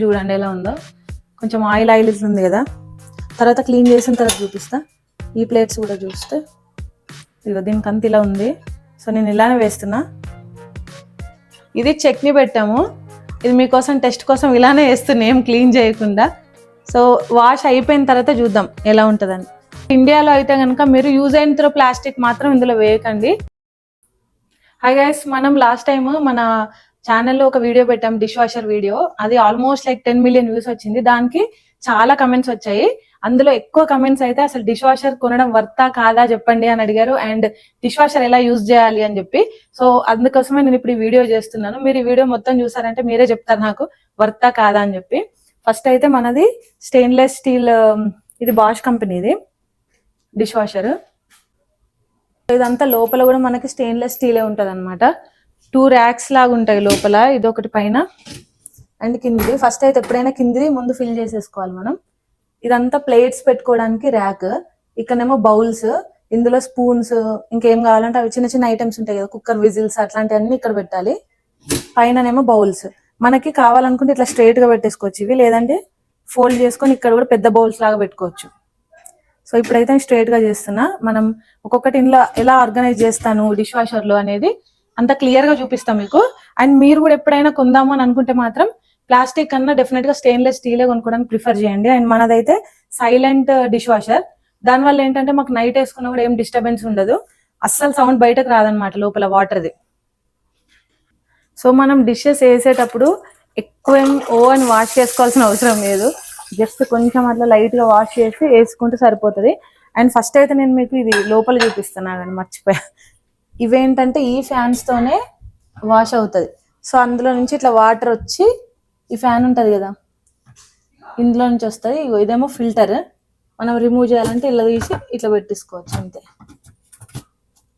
చూడండి ఎలా ఉందో. కొంచెం ఆయిల్ ఆయిల్ ఉంది కదా, తర్వాత క్లీన్ చేసిన తర్వాత చూపిస్తా. ఈ ప్లేట్స్ కూడా చూస్తే ఇదిగో దీనికి అంత ఇలా ఉంది. సో నేను ఇలానే వేస్తున్నా. ఇది చట్నీ పెట్టాము, ఇది మీకోసం టెస్ట్ కోసం ఇలానే వేస్తున్నా, ఏం క్లీన్ చేయకుండా. సో వాష్ అయిపోయిన తర్వాత చూద్దాం ఎలా ఉంటుందని. ఇండియాలో అయితే కనుక మీరు యూజ్ అయిన త్రో ప్లాస్టిక్ మాత్రం ఇందులో వేయకండి. హై గైస్, మనం లాస్ట్ టైం మన ఛానల్లో ఒక వీడియో పెట్టాం, డిష్ వాషర్ వీడియో. అది ఆల్మోస్ట్ లైక్ 10 మిలియన్ వ్యూస్ వచ్చింది. దానికి చాలా కమెంట్స్ వచ్చాయి. అందులో ఎక్కువ కమెంట్స్ అయితే అసలు డిష్ వాషర్ కొనడం వర్తా కాదా చెప్పండి అని అడిగారు, అండ్ డిష్ వాషర్ ఎలా యూజ్ చేయాలి అని చెప్పి. సో అందుకోసమే నేను ఇప్పుడు ఈ వీడియో చేస్తున్నాను. మీరు ఈ వీడియో మొత్తం చూసారంటే మీరే చెప్తారు నాకు వర్తా కాదా అని చెప్పి. ఫస్ట్ అయితే మనది స్టెయిన్లెస్ స్టీల్, ఇది బాష్ కంపెనీది డిష్ వాషర్. ఇదంతా లోపల కూడా మనకి స్టెయిన్లెస్ స్టీలే ఉంటది అనమాట. 2 ర్యాక్స్ లాగా ఉంటాయి లోపల, ఇదొకటి పైన అండ్ కిందిది. ఫస్ట్ అయితే ఎప్పుడైనా కిందిది ముందు ఫిల్ చేసేసుకోవాలి మనం. ఇదంతా ప్లేట్స్ పెట్టుకోవడానికి ర్యాక్, ఇక్కడనేమో బౌల్స్, ఇందులో స్పూన్స్, ఇంకేం కావాలంటే అవి చిన్న చిన్న ఐటమ్స్ ఉంటాయి కదా, కుక్కర్ విజిల్స్ అట్లాంటివన్నీ ఇక్కడ పెట్టాలి. పైననేమో బౌల్స్. మనకి కావాలనుకుంటే ఇట్లా స్ట్రైట్ గా పెట్టేసుకోవచ్చు ఇవి, లేదంటే ఫోల్డ్ చేసుకొని ఇక్కడ కూడా పెద్ద బౌల్స్ లాగా పెట్టుకోవచ్చు. సో ఇప్పుడైతే స్ట్రైట్ గా చేస్తున్నా. మనం ఒక్కొక్కటి ఇంట్లో ఎలా ఆర్గనైజ్ చేస్తాను డిష్ వాషర్ లో అనేది అంత క్లియర్ గా చూపిస్తాం మీకు. అండ్ మీరు కూడా ఎప్పుడైనా కొందాము అని అనుకుంటే మాత్రం ప్లాస్టిక్ కన్నా డెఫినెట్ గా స్టెయిన్లెస్ స్టీలే కొనుక్కోవడానికి ప్రిఫర్ చేయండి. అండ్ మనదైతే సైలెంట్ డిష్ వాషర్, దానివల్ల ఏంటంటే మాకు నైట్ వేసుకున్నా కూడా ఏం డిస్టర్బెన్స్ ఉండదు, అస్సలు సౌండ్ బయటకు రాదనమాట లోపల వాటర్ది. సో మనం డిషెస్ వేసేటప్పుడు ఎక్కువ ఏం ఓవెన్ వాష్ చేసుకోవాల్సిన అవసరం లేదు, జస్ట్ కొంచెం అట్లా లైట్ గా వాష్ చేసి వేసుకుంటే సరిపోతుంది. అండ్ ఫస్ట్ అయితే నేను మీకు ఇది లోపల చూపిస్తున్నా కానీ మర్చిపోయా. ఇవేంటంటే ఈ ఫ్యాన్స్ తోనే వాష్ అవుతుంది. సో అందులో నుంచి ఇట్లా వాటర్ వచ్చి ఈ ఫ్యాన్ ఉంటది కదా, ఇందులో నుంచి వస్తుంది. ఇదేమో ఫిల్టర్, మనం రిమూవ్ చేయాలంటే ఇలా తీసి ఇట్లా పెట్టేసుకోవచ్చు అంతే.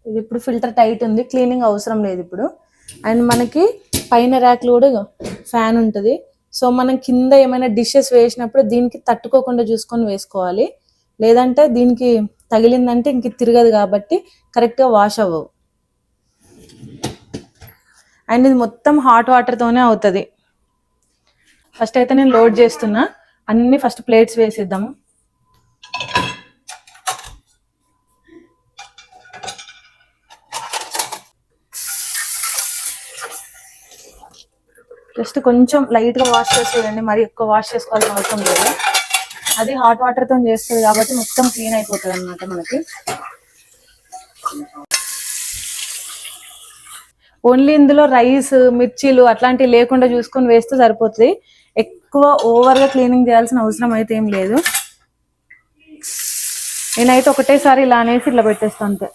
ఇది ఇప్పుడు ఫిల్టర్ టైట్ ఉంది, క్లీనింగ్ అవసరం లేదు ఇప్పుడు. అండ్ మనకి పైన ర్యాక్లో కూడా ఫ్యాన్ ఉంటుంది. సో మనం కింద ఏమైనా డిషెస్ వేసినప్పుడు దీనికి తట్టుకోకుండా చూసుకొని వేసుకోవాలి, లేదంటే దీనికి తగిలిందంటే ఇంక తిరగదు కాబట్టి కరెక్ట్గా వాష్ అవ్వవు. అండ్ ఇది మొత్తం హాట్ వాటర్తోనే అవుతుంది. ఫస్ట్ అయితే నేను లోడ్ చేస్తున్నా, అన్ని ఫస్ట్ ప్లేట్స్ వేసిద్దాము. జస్ట్ కొంచెం లైట్ గా వాష్ చేసేయండి, మరి ఎక్కువ వాష్ చేసుకోవాల్సిన అవసరం లేదు. అది హాట్ వాటర్ తో చేస్తుంది కాబట్టి మొత్తం క్లీన్ అయిపోతుంది అనమాట మనకి. ఓన్లీ ఇందులో రైస్, మిర్చీలు అట్లాంటివి లేకుండా చూసుకొని వేస్తే సరిపోతుంది. ఎక్కువ ఓవర్ గా క్లీనింగ్ చేయాల్సిన అవసరం అయితే ఏం లేదు. నేనైతే ఒకటేసారి ఇలా అనేసి ఇట్లా పెట్టేస్తాను అంతే.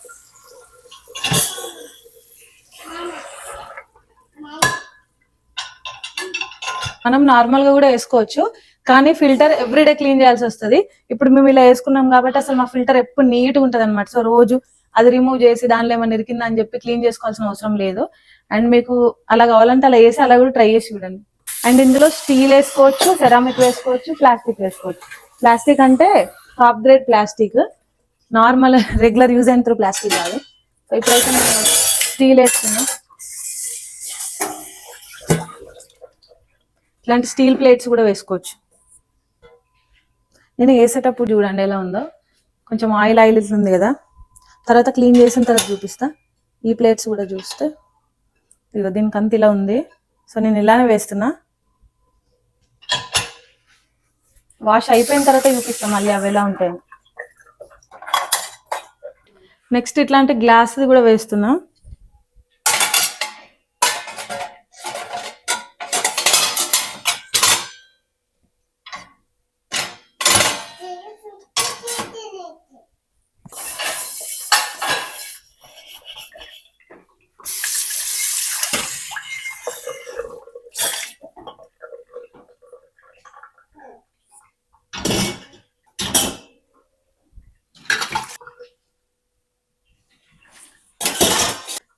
మనం నార్మల్ గా కూడా వేసుకోవచ్చు, కానీ ఫిల్టర్ ఎవ్రీడే క్లీన్ చేయాల్సి వస్తుంది. ఇప్పుడు మేము ఇలా వేసుకున్నాం కాబట్టి అసలు మా ఫిల్టర్ ఎప్పుడు నీట్గా ఉంటుంది అనమాట. సో రోజు అది రిమూవ్ చేసి దానిలో ఏమైనా ఇరికిందా అని చెప్పి క్లీన్ చేసుకోవాల్సిన అవసరం లేదు. అండ్ మీకు అలా కావాలంటే అలా వేసి అలా కూడా ట్రై చేసి చూడండి. అండ్ ఇందులో స్టీల్ వేసుకోవచ్చు, సెరామిక్ వేసుకోవచ్చు, ప్లాస్టిక్ వేసుకోవచ్చు. ప్లాస్టిక్ అంటే top grade plastic, normal regular use అయిన త్రూ ప్లాస్టిక్ కాదు. సో ఇప్పుడైతే నేను స్టీల్ వేసుకున్నా. ఇలాంటి స్టీల్ ప్లేట్స్ కూడా వేసుకోవచ్చు. నేను వేసేటప్పుడు చూడండి ఎలా ఉందో, కొంచెం ఆయిల్ ఆయిల్ ఉంది కదా, తర్వాత క్లీన్ చేసిన తర్వాత చూపిస్తా. ఈ ప్లేట్స్ కూడా చూస్తే ఇదిగో దీనికి అంత ఇలా ఉంది. సో నేను ఇలానే వేస్తున్నా. వాష్ అయిపోయిన తర్వాత చూపిస్తాం మళ్ళీ అవి ఎలా ఉంటాయి. నెక్స్ట్ ఇట్లాంటి గ్లాస్ కూడా వేస్తున్నా.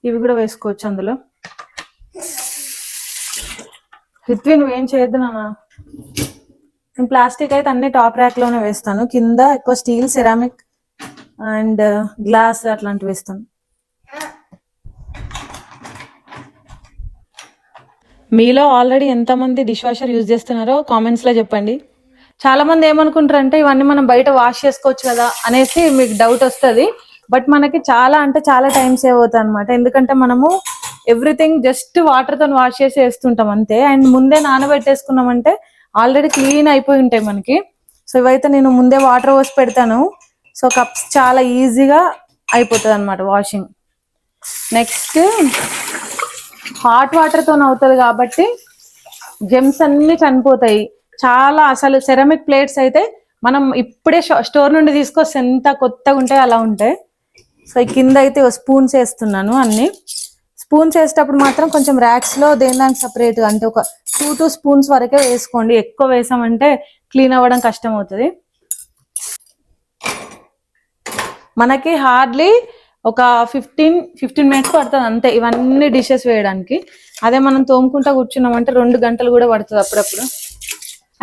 ఇవి కూడా వేసుకోవచ్చు అందులో. రిత్వి నువ్వేం చేయొద్దు నాన్న. నేను ప్లాస్టిక్ అయితే అన్ని టాప్ ర్యాక్ లోనే వేస్తాను, కింద ఎక్కువ స్టీల్, సెరామిక్ అండ్ గ్లాస్ అట్లాంటివి వేస్తాను. మీలో ఆల్రెడీ ఎంతమంది డిష్ వాషర్ యూజ్ చేస్తున్నారో కామెంట్స్లో చెప్పండి. చాలా మంది ఏమనుకుంటారు అంటే ఇవన్నీ మనం బయట వాష్ చేసుకోవచ్చు కదా అనేసి మీకు డౌట్ వస్తుంది. బట్ మనకి చాలా అంటే చాలా టైం సేవ్ అవుతుంది అనమాట. ఎందుకంటే మనము ఎవ్రీథింగ్ జస్ట్ వాటర్తో వాష్ చేసి వేస్తుంటాం అంతే. అండ్ ముందే నానబెట్టేసుకున్నామంటే ఆల్రెడీ క్లీన్ అయిపోయి ఉంటాయి మనకి. సో ఇవైతే నేను ముందే వాటర్ పోసి పెడతాను. సో కప్స్ చాలా ఈజీగా అయిపోతుంది అనమాట వాషింగ్. నెక్స్ట్ హాట్ వాటర్తో అవుతుంది కాబట్టి జెమ్స్ అన్ని చనిపోతాయి. చాలా అసలు సెరామిక్ ప్లేట్స్ అయితే మనం ఇప్పుడే స్టోర్ నుండి తీసుకొస్తే ఎంత కొత్తగా ఉంటాయి అలా ఉంటాయి. సో ఈ కింద అయితే స్పూన్స్ వేస్తున్నాను. అన్ని స్పూన్స్ వేసేటప్పుడు మాత్రం కొంచెం ర్యాక్స్లో దేనికి సపరేట్గా అంటే ఒక 2 స్పూన్స్ వరకే వేసుకోండి. ఎక్కువ వేసామంటే క్లీన్ అవ్వడం కష్టం అవుతుంది. మనకి హార్డ్లీ ఒక 15 మినిట్స్ పడుతుంది అంతే ఇవన్నీ డిషెస్ వేయడానికి. అదే మనం తోముకుంటా కూర్చున్నామంటే 2 గంటలు కూడా పడుతుంది అప్పుడప్పుడు.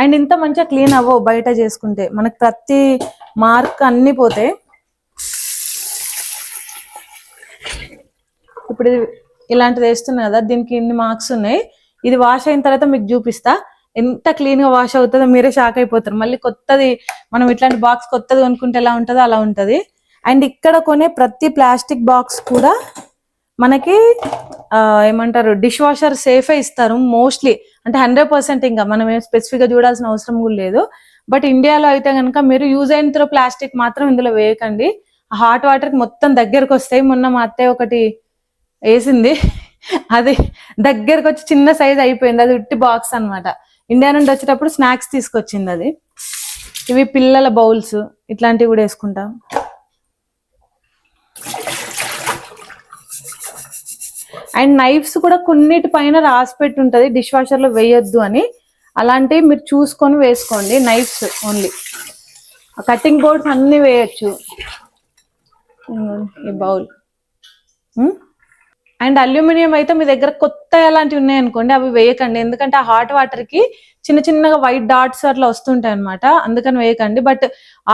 అండ్ ఇంత మంచిగా క్లీన్ అవ్వవు బయట చేసుకుంటే. మనకు ప్రతి మార్క్ అన్ని పోతాయి. ఇప్పుడు ఇలాంటిది వేస్తున్నా కదా, దీనికి ఇన్ని మార్క్స్ ఉన్నాయి. ఇది వాష్ అయిన తర్వాత మీకు చూపిస్తా ఎంత క్లీన్ గా వాష్ అవుతుందో. మీరే షాక్ అయిపోతారు. మళ్ళీ కొత్తది మనం ఇట్లాంటి బాక్స్ కొత్తది కొనుక్కుంటే ఎలా ఉంటుందో అలా ఉంటుంది. అండ్ ఇక్కడ కొనే ప్రతి ప్లాస్టిక్ బాక్స్ కూడా మనకి ఏమంటారు డిష్ వాషర్ సేఫే ఇస్తారు మోస్ట్లీ. అంటే 100% ఇంకా మనం ఏం స్పెసిఫిక్ గా చూడాల్సిన అవసరం కూడా లేదు. బట్ ఇండియాలో అయితే కనుక మీరు యూజ్ అయిన ప్లాస్టిక్ మాత్రం ఇందులో వేయకండి. హాట్ వాటర్ కి మొత్తం దగ్గరకు వస్తాయి. మొన్న మా అత్తయ్య ఒకటి వేసింది, అది దగ్గరకు వచ్చి చిన్న సైజ్ అయిపోయింది. అది ఉట్టి బాక్స్ అనమాట. ఇండియా నుండి వచ్చేటప్పుడు స్నాక్స్ తీసుకొచ్చింది అది. ఇవి పిల్లల బౌల్స్ ఇట్లాంటివి కూడా వేసుకుంటాం. అండ్ నైఫ్స్ కూడా కొన్నిటి పైన రాసి పెట్టి ఉంటుంది డిష్ వాషర్ లో వేయొద్దు అని. అలాంటివి మీరు చూసుకొని వేసుకోండి. నైఫ్స్ ఓన్లీ, కటింగ్ బోర్డ్స్ అన్ని వేయచ్చు. ఈ బౌల్ అండ్ అల్యూమినియం అయితే మీ దగ్గర కొత్త అలాంటివి ఉన్నాయనుకోండి అవి వేయకండి. ఎందుకంటే ఆ హాట్ వాటర్ కి చిన్న చిన్నగా వైట్ డాట్స్ అట్లా వస్తుంటాయి అనమాట. అందుకని వేయకండి. బట్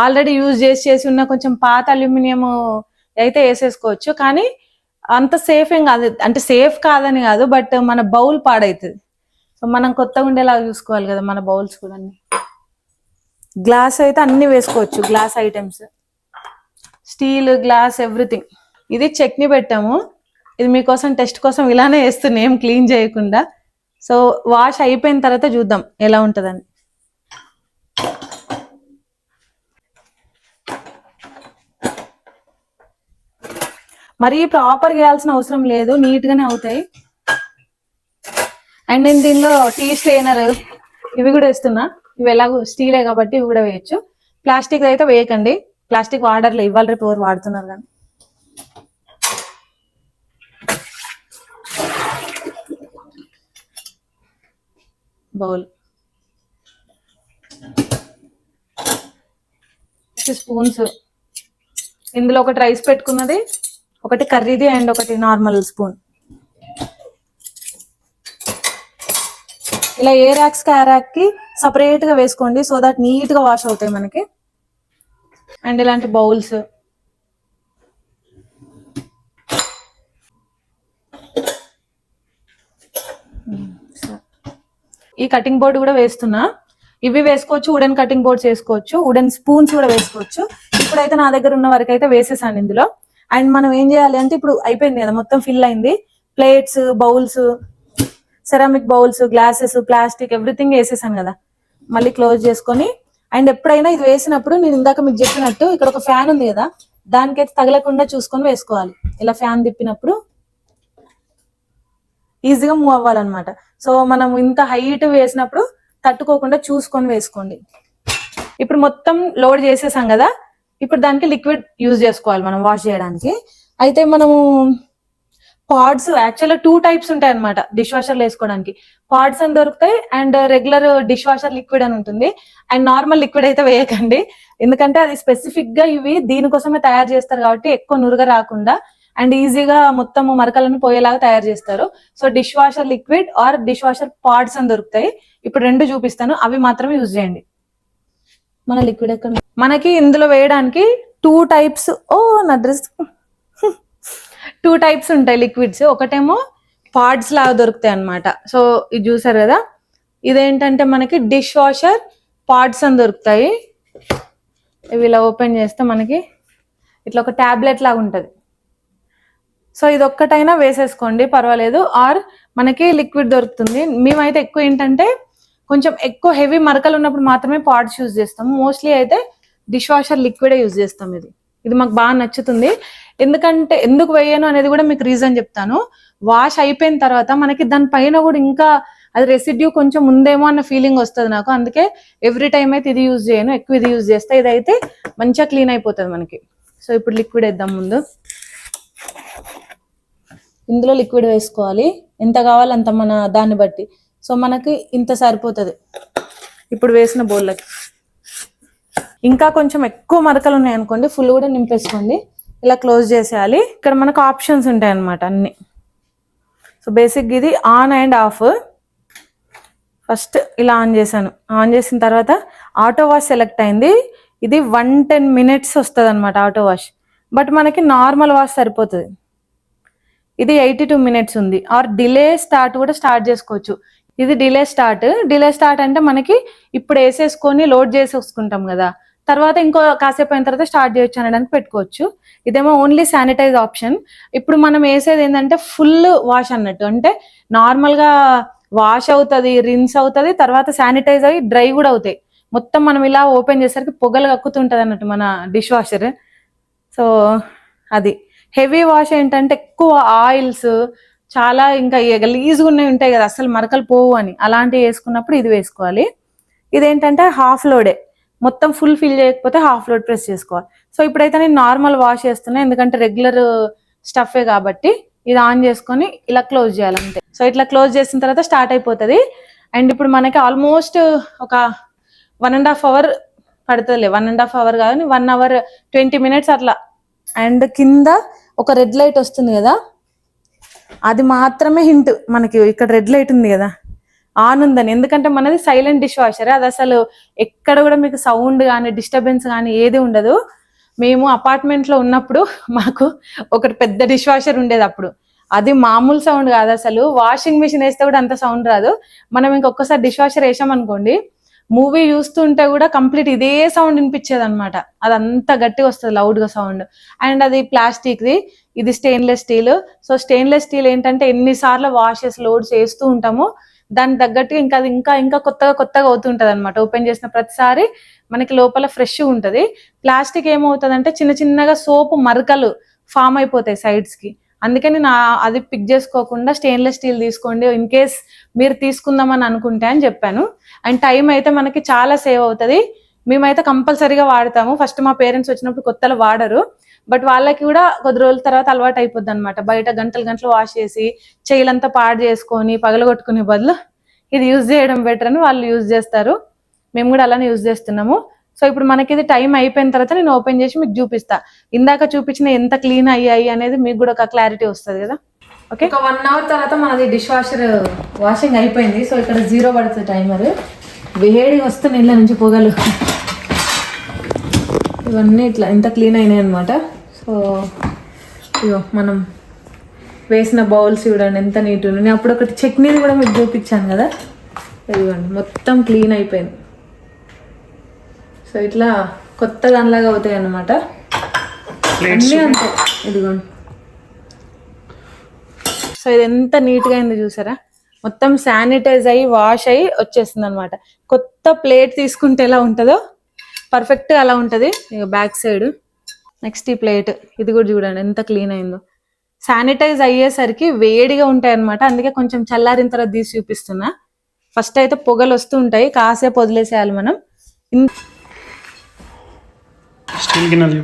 ఆల్రెడీ యూజ్ చేసి ఉన్న కొంచెం పాత అల్యూమినియం అయితే వేసేసుకోవచ్చు. కానీ అంత సేఫ్ ఏం కాదు. అంటే సేఫ్ కాదని కాదు, బట్ మన బౌల్ పాడవుతుంది. సో మనం కొత్తగా ఉండేలాగా చూసుకోవాలి కదా మన బౌల్స్ కూడా. గ్లాస్ అయితే అన్ని వేసుకోవచ్చు. Glass items, steel, glass, everything. ఇది చట్నీ పెట్టాము. ఇది మీకోసం టెస్ట్ కోసం ఇలానే వేస్తున్నా, ఏం క్లీన్ చేయకుండా. సో వాష్ అయిపోయిన తర్వాత చూద్దాం ఎలా ఉంటుందని. మరీ ప్రాపర్ వేయాల్సిన అవసరం లేదు, నీట్ గానే అవుతాయి. అండ్ నేను దీనిలో టీ స్ట్రెయినర్ ఇవి కూడా వేస్తున్నా. ఇవి ఎలాగో స్టీలే కాబట్టి ఇవి కూడా వేయచ్చు. ప్లాస్టిక్ అయితే వేయకండి. ప్లాస్టిక్ వాడర్లే, ఇవాళ రేపు ఎవరు వాడుతున్నారు కానీ. Bowl, spoons. ఇందులో ఒకటి రైస్ పెట్టుకున్నది, ఒకటి కర్రీది, అండ్ ఒకటి నార్మల్ స్పూన్. ఇలా ఏ ర్యాక్స్ కి ఆ ర్యాక్ కి సపరేట్ గా వేసుకోండి. సో దట్ నీట్ గా వాష్ అవుతాయి మనకి. అండ్ ఇలాంటి బౌల్స్, ఈ కటింగ్ బోర్డ్ కూడా వేస్తున్నా. ఇవి వేసుకోవచ్చు, వుడెన్ కటింగ్ బోర్డ్స్ వేసుకోవచ్చు, వుడెన్ స్పూన్స్ కూడా వేసుకోవచ్చు. ఇప్పుడైతే నా దగ్గర ఉన్న వరకు అయితే వేసేసాను ఇందులో. అండ్ మనం ఏం చేయాలి అంటే ఇప్పుడు అయిపోయింది కదా, మొత్తం ఫిల్ అయింది. Plates, bowls, ceramic bowls, glasses, plastic, everything వేసేసాను కదా. మళ్ళీ క్లోజ్ చేసుకొని, అండ్ ఎప్పుడైనా ఇది వేసినప్పుడు నేను ఇందాక మీకు చెప్పినట్టు ఇక్కడ ఒక ఫ్యాన్ ఉంది కదా, దానికైతే తగలకుండా చూసుకొని వేసుకోవాలి. ఇలా ఫ్యాన్ తిప్పినప్పుడు ఈజీగా మూవ్ అవ్వాలన్నమాట. సో మనం ఇంత హైట్ వేసినప్పుడు తట్టుకోకుండా చూసుకొని వేసుకోండి. ఇప్పుడు మొత్తం లోడ్ చేసేసాం కదా, ఇప్పుడు దానికి లిక్విడ్ యూజ్ చేసుకోవాలి మనం వాష్ చేయడానికి. అయితే మనము పాడ్స్ యాక్చువల్గా 2 టైప్స్ ఉంటాయి అనమాట డిష్ వాషర్లు వేసుకోవడానికి. పాడ్స్ అని దొరుకుతాయి, and regular dish washer liquid అని ఉంటుంది. అండ్ నార్మల్ లిక్విడ్ అయితే వేయకండి, ఎందుకంటే అది స్పెసిఫిక్ గా ఇవి దీనికోసమే తయారు చేస్తారు కాబట్టి ఎక్కువ నురగ రాకుండా అండ్ ఈజీగా మొత్తం మరకలను పోయేలాగా తయారు చేస్తారు. So dishwasher liquid or dishwasher pods అని దొరుకుతాయి. ఇప్పుడు 2 చూపిస్తాను, అవి మాత్రమే యూజ్ చేయండి. మన లిక్విడ్ ఎక్కడ మనకి ఇందులో వేయడానికి 2 టైప్స్. నా డ్రెస్ 2 టైప్స్ ఉంటాయి లిక్విడ్స్. ఒకటేమో పాడ్స్ లాగా దొరుకుతాయి అన్నమాట. సో ఇది చూసారు కదా, ఇదేంటంటే మనకి డిష్ వాషర్ పాడ్స్ అని దొరుకుతాయి. ఇవి ఇలా ఓపెన్ చేస్తే మనకి ఇట్లా ఒక ట్యాబ్లెట్ లాగా ఉంటుంది. సో ఇది ఒక్కటైనా వేసేసుకోండి పర్వాలేదు, ఆర్ మనకి లిక్విడ్ దొరుకుతుంది. మేమైతే ఎక్కువ ఏంటంటే కొంచెం ఎక్కువ హెవీ మరకలు ఉన్నప్పుడు మాత్రమే పాడ్స్ యూజ్ చేస్తాము. మోస్ట్లీ అయితే డిష్ వాషర్ లిక్విడే యూజ్ చేస్తాం. ఇది మాకు బాగా నచ్చుతుంది. ఎందుకంటే ఎందుకు వేయను అనేది కూడా మీకు రీజన్ చెప్తాను. వాష్ అయిపోయిన తర్వాత మనకి దానిపైన కూడా ఇంకా అది రెసిడ్యూ కొంచెం ఉందేమో అన్న ఫీలింగ్ వస్తుంది నాకు. అందుకే ఎవ్రీ టైం అయితే ఇది యూజ్ చేయను, ఎక్కువ ఇది యూజ్ చేస్తే ఇదైతే మంచిగా క్లీన్ అయిపోతుంది మనకి. సో ఇప్పుడు లిక్విడ్ వేద్దాం. ముందు ఇందులో లిక్విడ్ వేసుకోవాలి, ఎంత కావాలంత మన దాన్ని బట్టి. సో మనకి ఇంత సరిపోతుంది ఇప్పుడు వేసిన బౌల్లోకి. ఇంకా కొంచెం ఎక్కువ మరకలు ఉన్నాయనుకోండి ఫుల్ కూడా నింపేసుకోండి. ఇలా క్లోజ్ చేసేయాలి. ఇక్కడ మనకు ఆప్షన్స్ ఉంటాయి అన్నమాట అన్ని. సో బేసిక్ ఇది ఆన్ అండ్ ఆఫ్. ఫస్ట్ ఇలా ఆన్ చేశాను, ఆన్ చేసిన తర్వాత ఆటో వాష్ సెలెక్ట్ అయింది. ఇది 110 minutes వస్తుంది అనమాట ఆటో వాష్. బట్ మనకి నార్మల్ వాష్ సరిపోతుంది. ఇది 82 minutes ఉంది. ఆర్ డిలే స్టార్ట్ కూడా స్టార్ట్ చేసుకోవచ్చు. ఇది డిలే స్టార్ట్. డిలే స్టార్ట్ అంటే మనకి ఇప్పుడు వేసేసుకొని లోడ్ చేసేసుకుంటాం కదా, తర్వాత ఇంకో కాసేపు అయిన తర్వాత స్టార్ట్ చేయొచ్చు అనడానికి పెట్టుకోవచ్చు. ఇదేమో ఓన్లీ శానిటైజ్ ఆప్షన్. ఇప్పుడు మనం వేసేది ఏంటంటే ఫుల్ వాష్ అన్నట్టు, అంటే నార్మల్గా వాష్ అవుతుంది, రిన్స్ అవుతుంది, తర్వాత శానిటైజ్ అయ్యి డ్రై కూడా అవుతాయి. మొత్తం మనం ఇలా ఓపెన్ చేసరికి పొగలు కక్కుతుంటది అన్నట్టు మన డిష్ వాషర్. సో అది హెవీ వాష్ ఏంటంటే ఎక్కువ ఆయిల్స్ చాలా ఇంకా గలీజ్గా ఉన్నవి ఉంటాయి కదా, అసలు మరకలు పోవు అని, అలాంటివి వేసుకున్నప్పుడు ఇది వేసుకోవాలి. ఇదేంటంటే హాఫ్ లోడే, మొత్తం ఫుల్ ఫిల్ చేయకపోతే హాఫ్ లోడ్ ప్రెస్ చేసుకోవాలి. సో ఇప్పుడైతే నేను నార్మల్ వాష్ చేస్తున్నా, ఎందుకంటే రెగ్యులర్ స్టఫే కాబట్టి. ఇది ఆన్ చేసుకొని ఇలా క్లోజ్ చేయాలి అంతే. సో ఇట్లా క్లోజ్ చేసిన తర్వాత స్టార్ట్ అయిపోతుంది. అండ్ ఇప్పుడు మనకి ఆల్మోస్ట్ ఒక 1.5 hour పడుతుందిలే, 1.5 hour కాదు, 1 hour 20 minutes అట్లా. అండ్ కింద ఒక రెడ్ లైట్ వస్తుంది కదా, అది మాత్రమే హింట్ మనకి. ఇక్కడ రెడ్ లైట్ ఉంది కదా ఆన్ ఉందని, ఎందుకంటే మనది సైలెంట్ డిష్ వాషర్. అది అసలు ఎక్కడ కూడా మీకు సౌండ్ కానీ డిస్టర్బెన్స్ కానీ ఏది ఉండదు. మేము అపార్ట్మెంట్లో ఉన్నప్పుడు మాకు ఒకటి పెద్ద డిష్ వాషర్ ఉండేది. అప్పుడు అది మామూలు సౌండ్ కాదు అసలు. వాషింగ్ మిషన్ వేస్తే కూడా అంత సౌండ్ రాదు. మనం ఇంకొకసారి డిష్ వాషర్ వేసామనుకోండి, మూవీ చూస్తుంటే కూడా కంప్లీట్ ఇదే సౌండ్ వినిపించేది అనమాట. అది అంత గట్టిగా వస్తుంది, లౌడ్గా సౌండ్. అండ్ అది ప్లాస్టిక్ది, ఇది stainless steel. So stainless steel ఏంటంటే ఎన్నిసార్లు వాషెస్ లోడ్స్ వేస్తూ ఉంటామో దానికి తగ్గట్టుగా ఇంకా అది ఇంకా ఇంకా కొత్తగా అవుతుంటది అనమాట. ఓపెన్ చేసిన ప్రతిసారి మనకి లోపల ఫ్రెష్ ఉంటుంది. ప్లాస్టిక్ ఏమవుతుంది అంటే చిన్న చిన్నగా సోపు మరకలు ఫామ్ అయిపోతాయి సైడ్స్ కి. అందుకని అది పిక్ చేసుకోకుండా స్టెయిన్లెస్ స్టీల్ తీసుకోండి, ఇన్ కేస్ మీరు తీసుకుందామని అనుకుంటే అని చెప్పాను. అండ్ టైం అయితే మనకి చాలా సేవ్ అవుతుంది. మేమైతే కంపల్సరీగా వాడతాము. ఫస్ట్ మా పేరెంట్స్ వచ్చినప్పుడు కొత్తలో వాడరు, బట్ వాళ్ళకి కూడా కొద్ది రోజుల తర్వాత అలవాటు అయిపోద్ది అనమాట. బయట గంటలు వాష్ చేసి చెయ్యిలంతా పాడు చేసుకొని పగలగొట్టుకునే బదులు ఇది యూజ్ చేయడం బెటర్ అని వాళ్ళు యూజ్ చేస్తారు. మేము కూడా అలానే యూజ్ చేస్తున్నాము. సో ఇప్పుడు మనకి ఇది టైం అయిపోయిన తర్వాత నేను ఓపెన్ చేసి మీకు చూపిస్తా. ఇందాక చూపించిన ఎంత క్లీన్ అయ్యాయి అనేది మీకు కూడా ఒక క్లారిటీ వస్తుంది కదా. ఓకే, ఒక 1 hour తర్వాత మనది డిష్ వాషర్ వాషింగ్ అయిపోయింది. సో ఇక్కడ 0 పడుతుంది టైమర్. వేడిగా వస్తుంది ఇళ్ళ నుంచి పొగలు. ఇవన్నీ ఇట్లా ఎంత క్లీన్ అయినాయి అనమాట. సో ఇగో మనం వేసిన బౌల్స్ చూడండి ఎంత నీట్ ఉంది. నేను అప్పుడు ఒకటి చట్నీది కూడా మీకు చూపించాను కదా, ఇదిగోండి మొత్తం క్లీన్ అయిపోయింది. సో ఇట్లా కొత్త దానిలాగా అవుతాయి అన్నమాట అన్నీ అంతే. ఇదిగోండి, సో ఇది ఎంత నీట్గా అయింది చూసారా, మొత్తం శానిటైజ్ అయ్యి వాష్ అయ్యి వచ్చేస్తుంది అనమాట. కొత్త ప్లేట్ తీసుకుంటే ఎలా ఉంటుందో పర్ఫెక్ట్ అలా ఉంటుంది. ఇక బ్యాక్ సైడ్ నెక్స్ట్ ఈ ప్లేట్, ఇది కూడా చూడండి ఎంత క్లీన్ అయిందో. శానిటైజ్ అయ్యేసరికి వేడిగా ఉంటాయి అనమాట, అందుకే కొంచెం చల్లారిన తర్వాత తీసి చూపిస్తున్నా. ఫస్ట్ అయితే పొగలు వస్తూ ఉంటాయి, కాసేపు వదిలేసేయాలి మనం. స్టీల్ గిన్నెలు.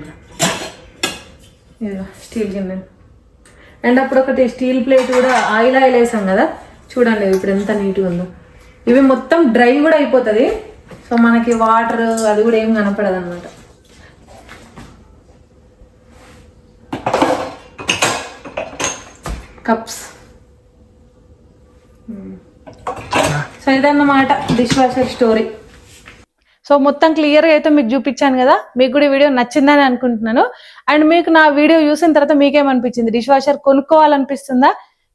అండ్ అప్పుడు ఒకటి స్టీల్ ప్లేట్ కూడా ఆయిల్ వేసాం కదా, చూడండి ఇప్పుడు ఎంత నీట్గా ఉందో. ఇవి మొత్తం డ్రై కూడా అయిపోతుంది. సో మనకి వాటర్ అది కూడా ఏం కనపడదు అనమాట. కప్స్. సో ఇదన్నమాట డిష్ వాషర్ స్టోరీ. సో మొత్తం క్లియర్గా అయితే మీకు చూపించాను కదా. మీకు కూడా ఈ వీడియో నచ్చిందని అనుకుంటున్నాను. అండ్ మీకు నా వీడియో చూసిన తర్వాత మీకేమనిపించింది? డిష్ వాషర్ కొనుక్కోవాలనిపిస్తుందా,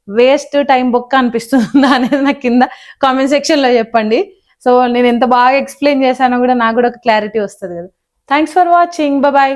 వేస్ట్ టైం బొక్క అనిపిస్తుందా అనేది నాకు కింద కామెంట్ సెక్షన్ లో చెప్పండి. సో నేను ఎంత బాగా ఎక్స్ప్లెయిన్ చేశానో కూడా నాకు కూడా ఒక క్లారిటీ వస్తుంది కదా. Thanks for watching. బాయ్.